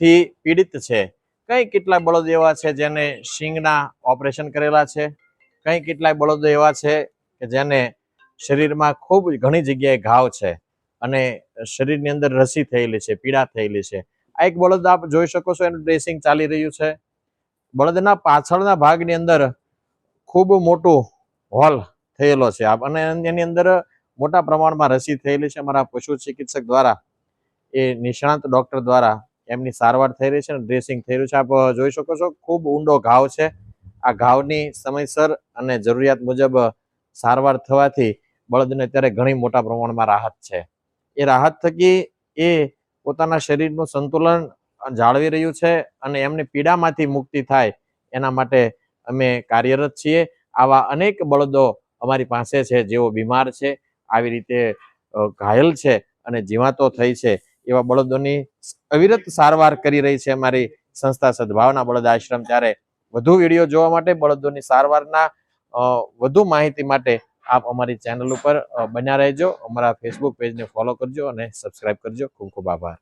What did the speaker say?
થી પીડિત છે, કઈ કેટલા બળદ એવા છે જેને શિંગના ઓપરેશન કરેલા છે, કઈ કેટલાય બળદો એવા છે કે જેને શરીરમાં ખૂબ ઘણી જગ્યાએ ઘાવ છે અને શરીરની અંદર રસી થયેલી છે, પીડા થયેલી છે. આ એક બળદ આપ જોઈ શકો છો, એનું ડ્રેસિંગ ચાલી રહ્યું છે. બળદના પાછળના ભાગની અંદર ખૂબ મોટું હોલ થયેલો છે અને એની અંદર મોટા પ્રમાણમાં રસી થયેલી છે. અમારા પશુ ચિકિત્સક દ્વારા, એ નિષ્ણાંત ડોક્ટર દ્વારા એમની સારવાર થઈ રહી છે અને ડ્રેસિંગ થઈ રહ્યું છે. આપ જોઈ શકો છો, ખૂબ ઊંડો ઘાવ છે. આ ઘાવની સમયસર અને જરૂરિયાત મુજબ સારવાર થવાથી બળદને અત્યારે ઘણી મોટા પ્રમાણમાં રાહત છે. એ રાહત થકી એ પોતાના શરીરનું સંતુલન જાળવી રહ્યું છે અને એમની પીડામાંથી મુક્તિ થાય એના માટે અમે કાર્યરત છીએ. આવા અનેક બળદો અમારી પાસે છે જેઓ બીમાર છે, આવી રીતે ઘાયલ છે અને જીવાતો થઈ છે, એવા બળદોની અવિરત સારવાર કરી રહી છે અમારી સંસ્થા સદભાવના બળદ આશ્રમ. ત્યારે વધુ વિડીયો જોવા માટે, બળદોની સારવારના વધુ માહિતી માટે આપ અમારી ચેનલ ઉપર બન્યા રહેજો. અમારા ફેસબુક પેજને ફોલો કરજો અને સબસ્ક્રાઇબ કરજો. ખૂબ ખૂબ આભાર.